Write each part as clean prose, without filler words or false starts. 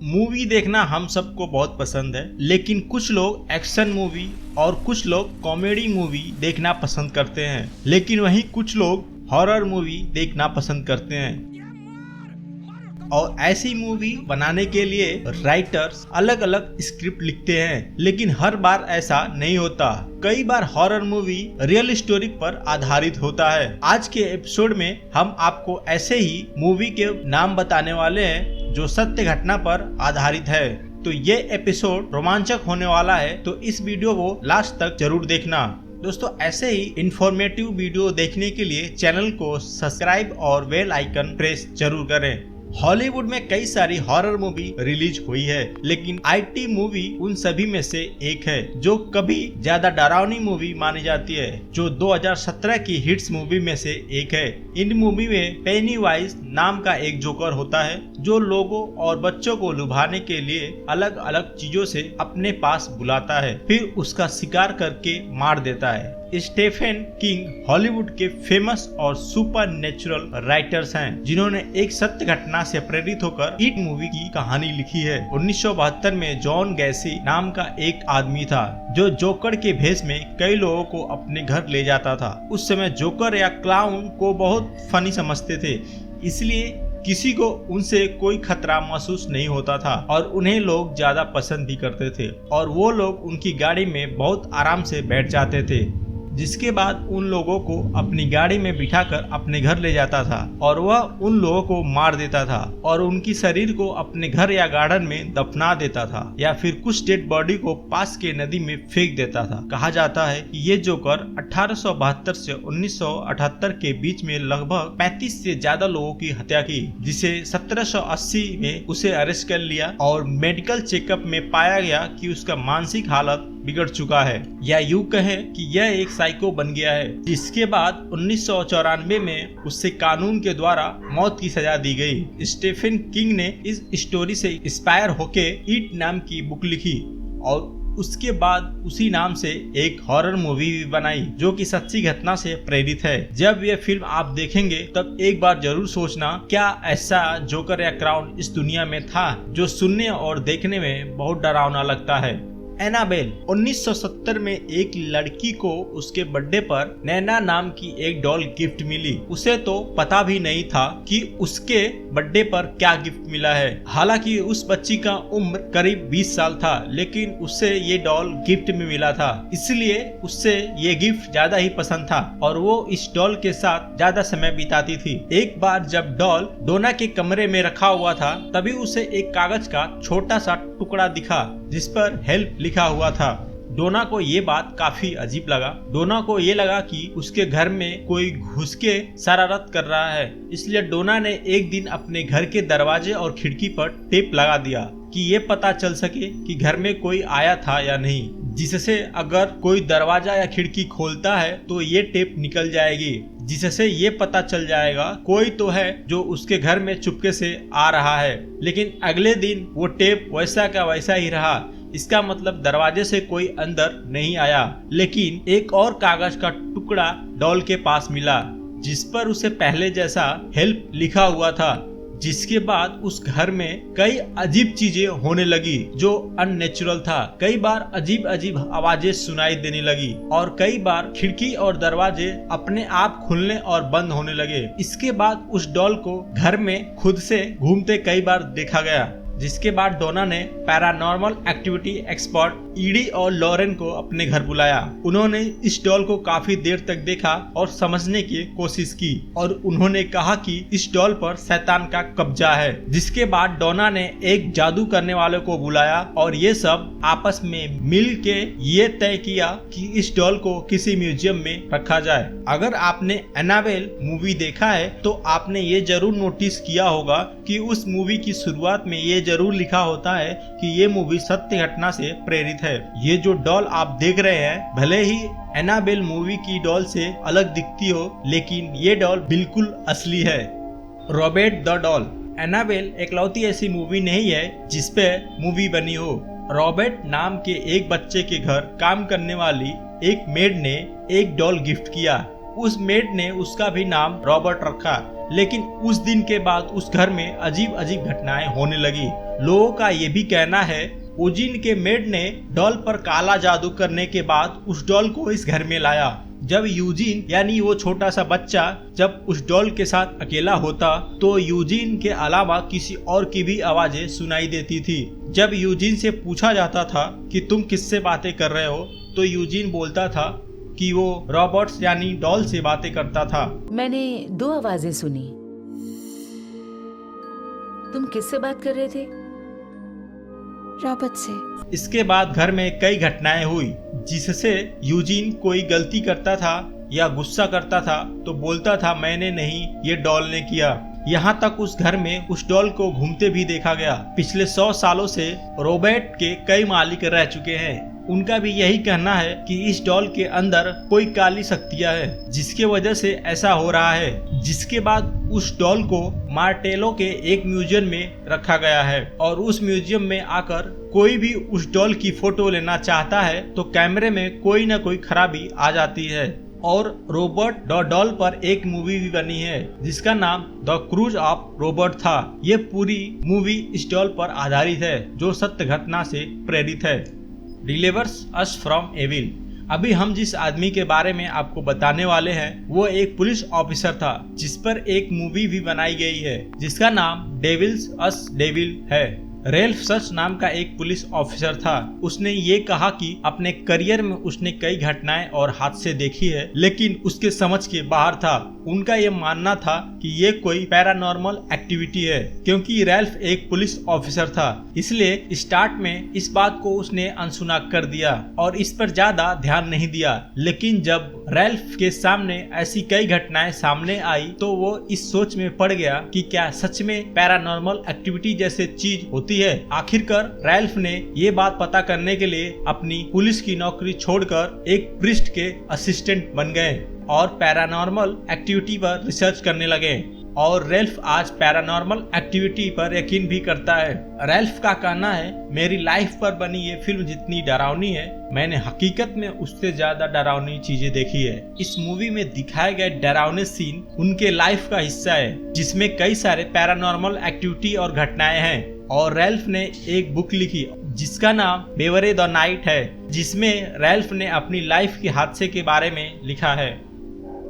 Movie देखना हम सबको बहुत पसंद है, लेकिन कुछ लोग एक्शन मूवी और कुछ लोग कॉमेडी मूवी देखना पसंद करते हैं, लेकिन वहीं कुछ लोग हॉरर मूवी देखना पसंद करते हैं। और ऐसी मूवी बनाने के लिए राइटर्स अलग अलग स्क्रिप्ट लिखते हैं, लेकिन हर बार ऐसा नहीं होता। कई बार हॉरर मूवी रियल स्टोरी पर आधारित होता है। आज के एपिसोड में हम आपको ऐसे ही मूवी के नाम बताने वाले हैं जो सत्य घटना पर आधारित है। तो ये एपिसोड रोमांचक होने वाला है, तो इस वीडियो को लास्ट तक जरूर देखना। दोस्तों, ऐसे ही इंफॉर्मेटिव वीडियो देखने के लिए चैनल को सब्सक्राइब और बेल आइकन प्रेस जरूर करें। हॉलीवुड में कई सारी हॉरर मूवी रिलीज हुई है, लेकिन IT मूवी उन सभी में से एक है जो कभी ज्यादा डरावनी मूवी मानी जाती है, जो 2017 की हिट्स मूवी में से एक है। इन मूवी में पेनीवाइज नाम का एक जोकर होता है जो लोगों और बच्चों को लुभाने के लिए अलग अलग चीजों से अपने पास बुलाता है, फिर उसका शिकार करके मार देता है। स्टीफन किंग हॉलीवुड के फेमस और सुपर नेचुरल राइटर्स हैं, जिन्होंने एक सत्य घटना से प्रेरित होकर इट मूवी की कहानी लिखी है। 1972 में जॉन गैसी नाम का एक आदमी था जो जोकर के भेष में कई लोगों को अपने घर ले जाता था। उस समय जोकर या क्लाउन को बहुत फनी समझते थे, इसलिए किसी को उनसे कोई खतरा महसूस नहीं होता था और उन्हें लोग ज्यादा पसंद भी करते थे, और वो लोग उनकी गाड़ी में बहुत आराम से बैठ जाते थे, जिसके बाद उन लोगों को अपनी गाड़ी में बिठाकर अपने घर ले जाता था और वह उन लोगों को मार देता था और उनकी शरीर को अपने घर या गार्डन में दफना देता था, या फिर कुछ डेड बॉडी को पास के नदी में फेंक देता था। कहा जाता है कि ये जोकर 1872 से 1978 के बीच में लगभग 35 से ज्यादा लोगों की हत्या की, जिसे 1780 में उसे अरेस्ट कर लिया और मेडिकल चेकअप में पाया गया कि उसका मानसिक हालत बिगड़ चुका है, या यूं कहें कि यह एक साइको बन गया है। जिसके बाद 1994 में उससे कानून के द्वारा मौत की सजा दी गई। स्टीफन किंग ने इस स्टोरी से इंस्पायर होके इट नाम की बुक लिखी और उसके बाद उसी नाम से एक हॉरर मूवी भी बनाई जो कि सच्ची घटना से प्रेरित है। जब यह फिल्म आप देखेंगे तब एक बार जरूर सोचना, क्या ऐसा जोकर या क्लाउन इस दुनिया में था जो सुनने और देखने में बहुत डरावना लगता है। एनाबेल 1970 में एक लड़की को उसके बर्थडे पर नैना नाम की एक डॉल गिफ्ट मिली। उसे तो पता भी नहीं था कि उसके बर्थडे पर क्या गिफ्ट मिला है। हालांकि उस बच्ची का उम्र करीब 20 साल था, लेकिन उससे ये डॉल गिफ्ट में मिला था, इसलिए उससे ये गिफ्ट ज्यादा ही पसंद था और वो इस डॉल के साथ ज्यादा समय बिताती थी। एक बार जब डॉल डोना के कमरे में रखा हुआ था, तभी उसे एक कागज का छोटा सा टुकड़ा दिखा जिस पर हेल्प लिखा हुआ था। डोना को ये बात काफी अजीब लगा। डोना को ये लगा कि उसके घर में कोई घुस के शरारत कर रहा है, इसलिए डोना ने एक दिन अपने घर के दरवाजे और खिड़की पर टेप लगा दिया कि ये पता चल सके कि घर में कोई आया था या नहीं, जिससे अगर कोई दरवाजा या खिड़की खोलता है तो ये टेप निकल जाएगी, जिससे ये पता चल जाएगा कोई तो है जो उसके घर में चुपके से आ रहा है। लेकिन अगले दिन वो टेप वैसा का वैसा ही रहा। इसका मतलब दरवाजे से कोई अंदर नहीं आया, लेकिन एक और कागज का टुकड़ा डॉल के पास मिला जिस पर उसे पहले जैसा हेल्प लिखा हुआ था। जिसके बाद उस घर में कई अजीब चीजें होने लगी जो अननेचुरल था। कई बार अजीब अजीब आवाजें सुनाई देने लगी और कई बार खिड़की और दरवाजे अपने आप खुलने और बंद होने लगे। इसके बाद उस डॉल को घर में खुद से घूमते कई बार देखा गया, जिसके बाद डोना ने पैरानॉर्मल एक्टिविटी एक्सपर्ट ईडी और लॉरेन को अपने घर बुलाया। उन्होंने इस डॉल को काफी देर तक देखा और समझने की कोशिश की और उन्होंने कहा कि इस डॉल पर शैतान का कब्जा है। जिसके बाद डोना ने एक जादू करने वाले को बुलाया और ये सब आपस में मिल के ये तय किया कि इस डॉल को किसी म्यूजियम में रखा जाए। अगर आपने एनाबेल मूवी देखा है तो आपने ये जरूर नोटिस किया होगा कि उस मूवी की शुरुआत में ये जरूर लिखा होता है कि ये मूवी सत्य घटना से प्रेरित है। ये जो डॉल आप देख रहे हैं, भले ही एनाबेल मूवी की डॉल से अलग दिखती हो, लेकिन ये डॉल बिल्कुल असली है। Robert the doll. एनाबेल एकलौती ऐसी मूवी नहीं है जिसपे मूवी बनी हो। रॉबर्ट नाम के एक बच्चे के घर काम करने वाली एक मेड ने एक डॉल गिफ्ट किया। उस मेड ने उसका भी नाम रॉबर्ट रखा, लेकिन उस दिन के बाद उस घर में अजीब अजीब घटनाएं होने लगी। लोगों का ये भी कहना है यूजीन के मेड ने डॉल पर काला जादू करने के बाद उस डॉल को इस घर में लाया। जब यूजीन यानी वो छोटा सा बच्चा जब उस डॉल के साथ अकेला होता तो यूजीन के अलावा किसी और की भी आवाजें सुनाई देती थी। जब यूजीन से पूछा जाता था कि तुम किससे बातें कर रहे हो तो यूजीन बोलता था कि वो रॉबर्ट्स यानी डॉल से बातें करता था। मैंने 2 आवाजें सुनी। तुम किससे बात कर रहे थे? रॉबर्ट से। इसके बाद घर में कई घटनाएं हुई जिससे यूजीन कोई गलती करता था या गुस्सा करता था तो बोलता था मैंने नहीं, ये डॉल ने किया। यहाँ तक उस घर में उस डॉल को घूमते भी देखा गया। पिछले 100 सालों से रॉबर्ट के कई मालिक रह चुके हैं। उनका भी यही कहना है कि इस डॉल के अंदर कोई काली शक्तियां है जिसके वजह से ऐसा हो रहा है। जिसके बाद उस डॉल को मार्टेलो के एक म्यूजियम में रखा गया है और उस म्यूजियम में आकर कोई भी उस डॉल की फोटो लेना चाहता है तो कैमरे में कोई न कोई खराबी आ जाती है। और रॉबर्ट द डॉल पर एक मूवी भी बनी है जिसका नाम द क्रूज ऑफ रॉबर्ट था। ये पूरी मूवी इस डॉल पर आधारित है जो सत्य घटना से प्रेरित है। Delivers us from evil. अभी हम जिस आदमी के बारे में आपको बताने वाले हैं वो एक पुलिस ऑफिसर था जिस पर एक मूवी भी बनाई गई है जिसका नाम डेविल्स अस डेविल है। रेल्फ सच नाम का एक पुलिस ऑफिसर था। उसने ये कहा कि अपने करियर में उसने कई घटनाएं और हादसे देखी है लेकिन उसके समझ के बाहर था। उनका ये मानना था कि ये कोई पैरानॉर्मल एक्टिविटी है क्योंकि रेल्फ एक पुलिस ऑफिसर था, इसलिए स्टार्ट में इस बात को उसने अनसुना कर दिया और इस पर ज्यादा ध्यान नहीं दिया। लेकिन जब रेल्फ के सामने ऐसी कई घटनाएं सामने आई तो वो इस सोच में पड़ गया कि क्या सच में पैरानॉर्मल एक्टिविटी जैसे चीज होती है। आखिरकार रेल्फ ने ये बात पता करने के लिए अपनी पुलिस की नौकरी छोड़कर एक प्रिस्ट के असिस्टेंट बन गए और पैरानॉर्मल एक्टिविटी पर रिसर्च करने लगे। और रेल्फ आज पैरानॉर्मल एक्टिविटी पर यकीन भी करता है। रेल्फ का कहना है मेरी लाइफ पर बनी ये फिल्म जितनी डरावनी है मैंने हकीकत में उससे ज्यादा डरावनी चीजें देखी है। इस मूवी में दिखाए गए डरावने सीन उनके लाइफ का हिस्सा है जिसमें कई सारे पैरानॉर्मल एक्टिविटी और घटनाएं हैं। और रेल्फ ने एक बुक लिखी जिसका नाम बेवरे द नाइट है जिसमें रेल्फ ने अपनी लाइफ के हादसे के बारे में लिखा है।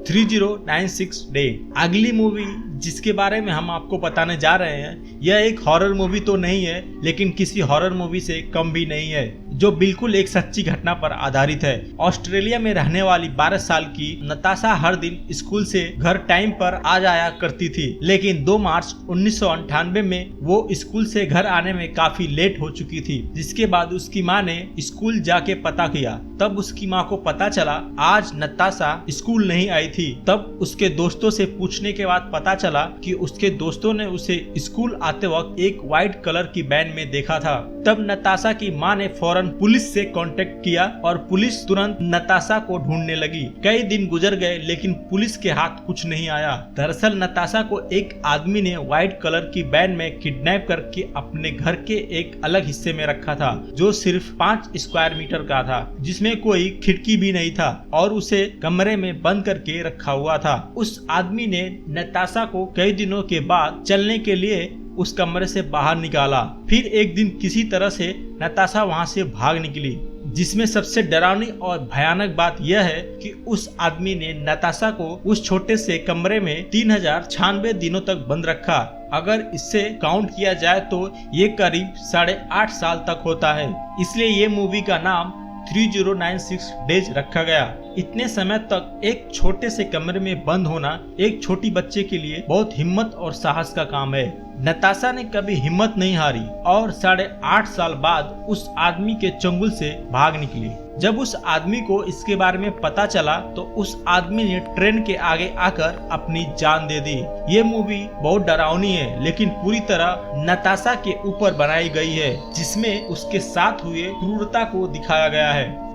3096 डे। अगली मूवी जिसके बारे में हम आपको बताने जा रहे हैं यह एक हॉरर मूवी तो नहीं है लेकिन किसी हॉरर मूवी से कम भी नहीं है जो बिल्कुल एक सच्ची घटना पर आधारित है। ऑस्ट्रेलिया में रहने वाली 12 साल की नताशा हर दिन स्कूल से घर टाइम पर आ जाया करती थी लेकिन 2 मार्च 1998 में वो स्कूल से घर आने में काफी लेट हो चुकी थी। जिसके बाद उसकी माँ ने स्कूल जाके पता किया। तब उसकी माँ को पता चला आज नताशा स्कूल नहीं आई थी। तब उसके दोस्तों से पूछने के बाद पता चला कि उसके दोस्तों ने उसे स्कूल आते वक्त एक व्हाइट कलर की वैन में देखा था। तब नताशा की माँ ने फौरन पुलिस से कांटेक्ट किया और पुलिस तुरंत नताशा को ढूंढने लगी। कई दिन गुजर गए लेकिन पुलिस के हाथ कुछ नहीं आया। दरअसल नताशा को एक आदमी ने व्हाइट कलर की वैन में किडनैप करके अपने घर के एक अलग हिस्से में रखा था जो सिर्फ 5 स्क्वायर मीटर का था जिसमें कोई खिड़की भी नहीं था और उसे कमरे में बंद करके रखा हुआ था। उस आदमी ने नताशा को कई दिनों के बाद चलने के लिए उस कमरे से बाहर निकाला। फिर एक दिन किसी तरह से नताशा वहां से भाग निकली। जिसमें सबसे डरावनी और भयानक बात यह है कि उस आदमी ने नताशा को उस छोटे से कमरे में 3096 दिनों तक बंद रखा। अगर इससे काउंट किया जाए तो ये करीब 8.5 साल तक होता है। इसलिए ये मूवी का नाम 3096 डेज रखा गया। इतने समय तक एक छोटे से कमरे में बंद होना एक छोटी बच्चे के लिए बहुत हिम्मत और साहस का काम है। नताशा ने कभी हिम्मत नहीं हारी और 8.5 साल बाद उस आदमी के चंगुल से भाग निकली। जब उस आदमी को इसके बारे में पता चला तो उस आदमी ने ट्रेन के आगे आकर अपनी जान दे दी। ये मूवी बहुत डरावनी है लेकिन पूरी तरह नताशा के ऊपर बनाई गई है जिसमें उसके साथ हुए क्रूरता को दिखाया गया है।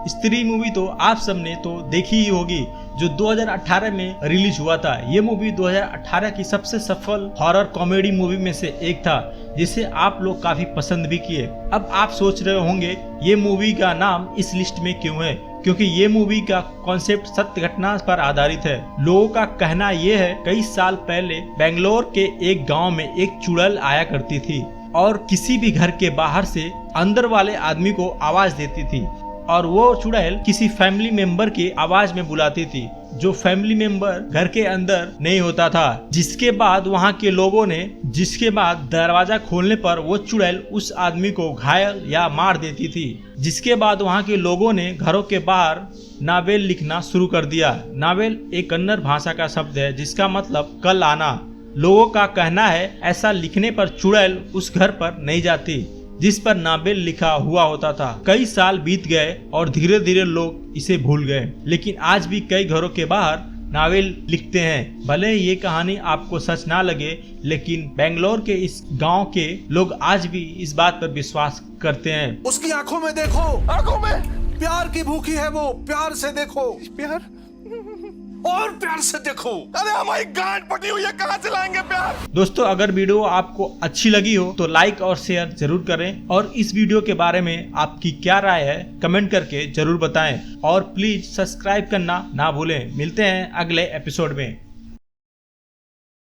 स्त्री मूवी तो आप सबने तो देखी ही होगी जो 2018 में रिलीज हुआ था। ये मूवी 2018 की सबसे सफल हॉरर कॉमेडी मूवी में से एक था जिसे आप लोग काफी पसंद भी किए। अब आप सोच रहे होंगे ये मूवी का नाम इस लिस्ट में क्यों है। क्योंकि ये मूवी का कॉन्सेप्ट सत्य घटना पर आधारित है। लोगों का कहना ये है कई साल पहले बेंगलोर के एक गांव में एक चुड़ैल आया करती थी और किसी भी घर के बाहर से अंदर वाले आदमी को आवाज देती थी और वो चुड़ैल किसी फैमिली मेंबर की आवाज में बुलाती थी जो फैमिली मेंबर घर के अंदर नहीं होता था। जिसके बाद दरवाजा खोलने पर वो चुड़ैल उस आदमी को घायल या मार देती थी। जिसके बाद वहाँ के लोगों ने घरों के बाहर नावेल लिखना शुरू कर दिया। नावेल एक कन्नड़ भाषा का शब्द है जिसका मतलब कल आना। लोगों का कहना है ऐसा लिखने पर चुड़ैल उस घर पर नहीं जाती जिस पर नावेल लिखा हुआ होता था। कई साल बीत गए और धीरे धीरे लोग इसे भूल गए, लेकिन आज भी कई घरों के बाहर नावेल लिखते हैं। भले ये कहानी आपको सच ना लगे, लेकिन बेंगलोर के इस गांव के लोग आज भी इस बात पर विश्वास करते हैं। उसकी आंखों में देखो, आंखों में प्यार की भूखी है वो, प्यार से देखो, प्यार और प्यार से देखो। अरे हमारी गांठ पटी हुई है, कहां से लाएंगे प्यार। दोस्तों, अगर वीडियो आपको अच्छी लगी हो तो लाइक और शेयर जरूर करें और इस वीडियो के बारे में आपकी क्या राय है कमेंट करके जरूर बताएं और प्लीज सब्सक्राइब करना ना भूलें। मिलते हैं अगले एपिसोड में।